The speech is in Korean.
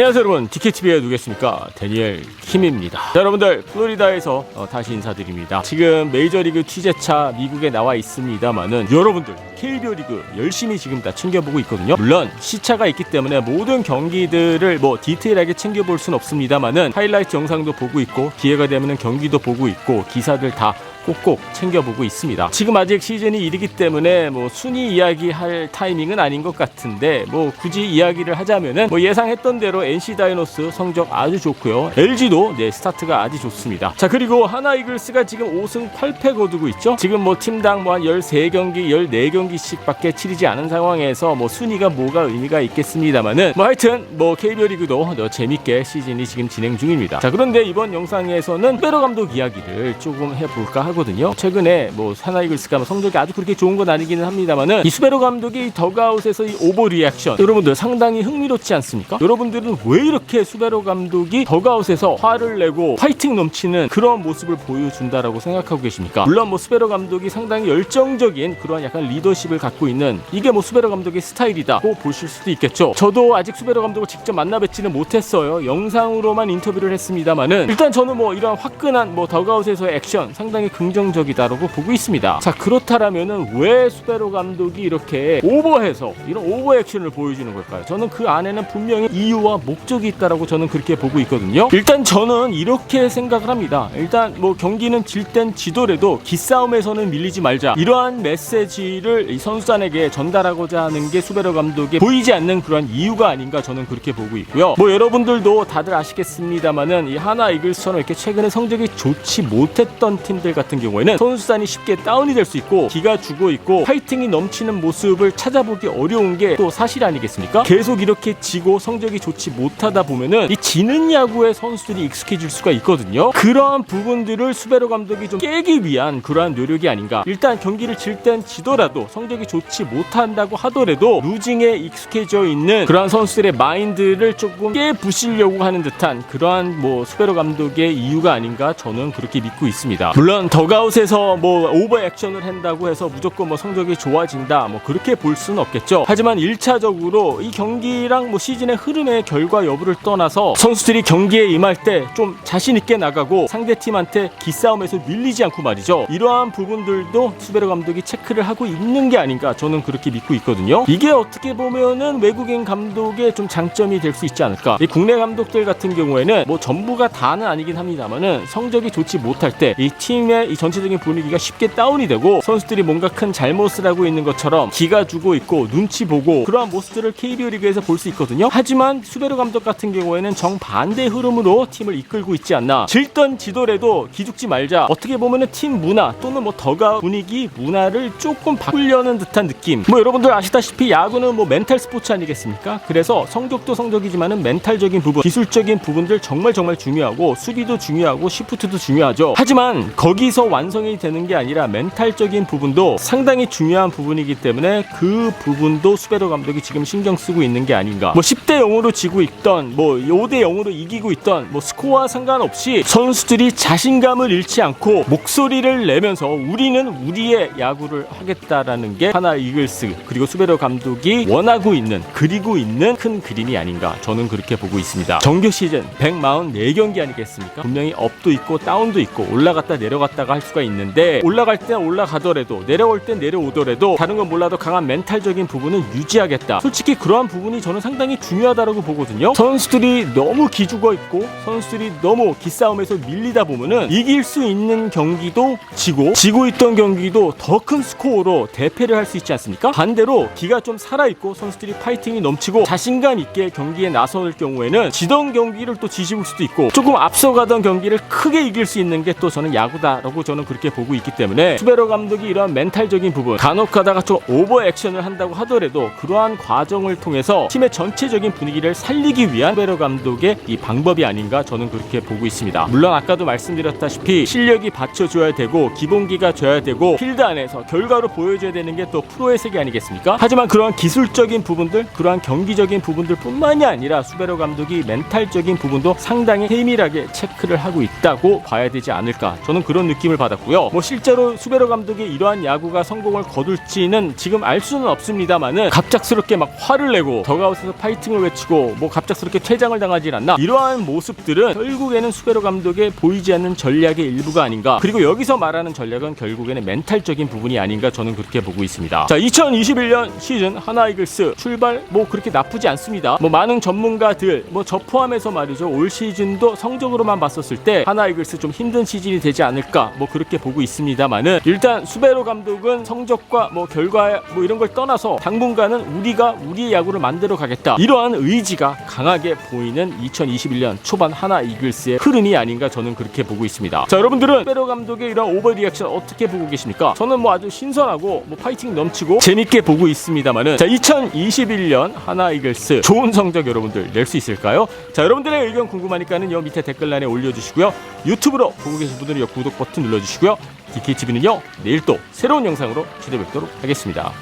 안녕하세요 여러분, DKTV에 누구겠습니까? 데니엘 킴입니다. 자, 여러분들 플로리다에서 다시 인사드립니다. 지금 메이저리그 취재차 미국에 나와 있습니다만은 여러분들 KBO 리그 열심히 지금 다 챙겨보고 있거든요. 물론 시차가 있기 때문에 모든 경기들을 뭐 디테일하게 챙겨볼 순 없습니다만은 하이라이트 영상도 보고 있고 기회가 되면은 경기도 보고 있고 기사들 다 꼭꼭 챙겨보고 있습니다. 지금 아직 시즌이 이르기 때문에 뭐 순위 이야기할 타이밍은 아닌 것 같은데 뭐 굳이 이야기를 하자면은 뭐 예상했던 대로 NC 다이노스 성적 아주 좋고요. LG도 스타트가 아주 좋습니다. 자, 그리고 하나 이글스가 지금 5승 8패 거두고 있죠. 지금 뭐 팀당 뭐 한 13경기 14경기씩 밖에 치르지 않은 상황에서 뭐 순위가 뭐가 의미가 있겠습니다만은 뭐 하여튼 뭐 KBO 리그도 재밌게 시즌이 지금 진행 중입니다. 자, 그런데 이번 영상에서는 스베로 감독 이야기를 조금 해볼까 하거든요. 최근에 뭐 하나 이글스가 뭐 성적이 아주 그렇게 좋은 건 아니기는 합니다만은 이 스베로 감독이 덕아웃에서 이 오버 리액션 여러분들 상당히 흥미롭지 않습니까? 여러분들은 왜 이렇게 스베로 감독이 덕아웃에서 화를 내고 파이팅 넘치는 그런 모습을 보여준다라고 생각하고 계십니까? 물론 뭐 스베로 감독이 상당히 열정적인 그런 약간 리더십을 갖고 있는 이게 뭐 스베로 감독의 스타일이다고 보실 수도 있겠죠. 저도 아직 스베로 감독을 직접 만나 뵙지는 못했어요. 영상으로만 인터뷰를 했습니다만은 일단 저는 뭐 이런 화끈한 뭐 덕아웃에서의 액션 상당히 긍정적이다라고 보고 있습니다. 자, 그렇다라면은 왜 스베로 감독이 이렇게 오버해서 이런 오버 액션을 보여주는 걸까요? 저는 그 안에는 분명히 이유와 목적이 있다라고 저는 그렇게 보고 있거든요. 일단 저는 이렇게 생각을 합니다. 일단 뭐 경기는 질 땐 지더라도 기싸움에서는 밀리지 말자, 이러한 메시지를 이 선수단에게 전달하고자 하는 게 스베로 감독의 보이지 않는 그런 이유가 아닌가 저는 그렇게 보고 있고요. 뭐 여러분들도 다들 아시겠습니다만은 이 하나 이글스처럼 이렇게 최근에 성적이 좋지 못했던 팀들 같은 경우에는 선수단이 쉽게 다운이 될 수 있고 기가 죽어 있고 파이팅이 넘치는 모습을 찾아보기 어려운 게 또 사실 아니겠습니까? 계속 이렇게 지고 성적이 좋지 못하다 보면은 이 지는 야구에 선수들이 익숙해질 수가 있거든요. 그러한 부분들을 스베로 감독이 좀 깨기 위한 그러한 노력이 아닌가. 일단 경기를 질 땐 지더라도 성적이 좋지 못한다고 하더라도 루징에 익숙해져 있는 그러한 선수들의 마인드를 조금 깨부시려고 하는 듯한 그러한 뭐 스베로 감독의 이유가 아닌가 저는 그렇게 믿고 있습니다. 물론 덕아웃에서 뭐 오버 액션을 한다고 해서 무조건 뭐 성적이 좋아진다 뭐 그렇게 볼 수는 없겠죠. 하지만 1차적으로 이 경기랑 뭐 시즌의 흐름의 결과 여부를 떠나서 선수들이 경기에 임할 때 좀 자신 있게 나가고 상대팀한테 기싸움에서 밀리지 않고 말이죠. 이러한 부분들도 스베로 감독이 체크를 하고 있는 게 아닌가 저는 그렇게 믿고 있거든요. 이게 어떻게 보면은 외국인 감독의 좀 장점이 될 수 있지 않을까. 이 국내 감독들 같은 경우에는 뭐 전부가 다는 아니긴 합니다만은 성적이 좋지 못할 때 이 팀의 이 전체적인 분위기가 쉽게 다운이 되고 선수들이 뭔가 큰 잘못을 하고 있는 것처럼 기가 주고 있고 눈치 보고 그러한 모습들을 KBO 리그에서 볼 수 있거든요. 하지만 스베로 감독 같은 경우에는 정반대 흐름으로 팀을 이끌고 있지 않나. 질던 지더라도 기죽지 말자. 어떻게 보면은 팀 문화 또는 뭐 덕아웃 분위기 문화를 조금 바꾸려는 듯한 느낌. 뭐 여러분들 아시다시피 야구는 뭐 멘탈 스포츠 아니겠습니까? 그래서 성적도 성적이지만은 멘탈적인 부분, 기술적인 부분들 정말 중요하고 수비도 중요하고 시프트도 중요하죠. 하지만 거기서 완성이 되는 게 아니라 멘탈적인 부분도 상당히 중요한 부분이기 때문에 그 부분도 스베로 감독이 지금 신경 쓰고 있는 게 아닌가. 뭐 10대 0으로 지고 있던 뭐 5대 0으로 이기고 있던 뭐 스코어와 상관없이 선수들이 자신감을 잃지 않고 목소리를 내면서 우리는 우리의 야구를 하겠다라는 게 하나 이글스 그리고 스베로 감독이 원하고 있는 그리고 있는 큰 그림이 아닌가 저는 그렇게 보고 있습니다. 정규 시즌 144경기 아니겠습니까? 분명히 업도 있고 다운도 있고 올라갔다 내려갔다가 할 수가 있는데 올라갈 땐 올라가더라도 내려올 땐 내려오더라도 다른 건 몰라도 강한 멘탈적인 부분은 유지하겠다. 솔직히 그러한 부분이 저는 상당히 중요하다고 보거든요. 선수들이 너무 기죽어 있고 선수들이 너무 기싸움에서 밀리다 보면은 이길 수 있는 경기도 지고 있던 경기도 더 큰 스코어로 대패를 할 수 있지 않습니까? 반대로 기가 좀 살아있고 선수들이 파이팅이 넘치고 자신감 있게 경기에 나설 경우에는 지던 경기를 또 뒤집을 수도 있고 조금 앞서가던 경기를 크게 이길 수 있는 게 또 저는 야구다라고 저는 그렇게 보고 있기 때문에 스베로 감독이 이러한 멘탈적인 부분 간혹 가다가 좀 오버 액션을 한다고 하더라도 그러한 과정을 통해서 팀의 전체적인 분위기를 살리기 위한 스베로 감독의 이 방법이 아닌가 저는 그렇게 보고 있습니다. 물론 아까도 말씀드렸다시피 실력이 받쳐줘야 되고 기본기가 줘야 되고 필드 안에서 결과로 보여줘야 되는 게 또 프로의 세계 아니겠습니까? 하지만 그러한 기술적인 부분들 그러한 경기적인 부분들 뿐만이 아니라 스베로 감독이 멘탈적인 부분도 상당히 세밀하게 체크를 하고 있다고 봐야 되지 않을까 저는 그런 느낌을 느낌을 받았고요. 뭐 실제로 수베로 감독이 이러한 야구가 성공을 거둘지는 지금 알 수는 없습니다만은 갑작스럽게 막 화를 내고 더가웃에서 파이팅을 외치고 뭐 갑작스럽게 퇴장을 당하진 않나, 이러한 모습들은 결국에는 수베로 감독의 보이지 않는 전략의 일부가 아닌가. 그리고 여기서 말하는 전략은 결국에는 멘탈적인 부분이 아닌가, 저는 그렇게 보고 있습니다. 자, 2021년 시즌 하나 이글스 출발 뭐 그렇게 나쁘지 않습니다. 뭐 많은 전문가들 뭐 저 포함해서 말이죠, 올 시즌도 성적으로만 봤었을 때 하나 이글스 좀 힘든 시즌이 되지 않을까 뭐 그렇게 보고 있습니다만은, 일단 수베로 감독은 성적과 뭐 결과 뭐 이런 걸 떠나서 당분간은 우리가 우리의 야구를 만들어 가겠다, 이러한 의지가 강하게 보이는 2021년 초반 하나 이글스의 흐름이 아닌가, 저는 그렇게 보고 있습니다. 자, 여러분들은 수베로 감독의 이런 오버리액션 어떻게 보고 계십니까? 저는 뭐 아주 신선하고 뭐 파이팅 넘치고 재밌게 보고 있습니다만은, 자, 2021년 하나 이글스 좋은 성적 여러분들 낼 수 있을까요? 자, 여러분들의 의견 궁금하니까는 요 밑에 댓글란에 올려주시고요. 유튜브로 보고 계신 분들은 요 구독 버튼 눌러주시고요. DKTV는요 내일 또 새로운 영상으로 찾아뵙도록 하겠습니다.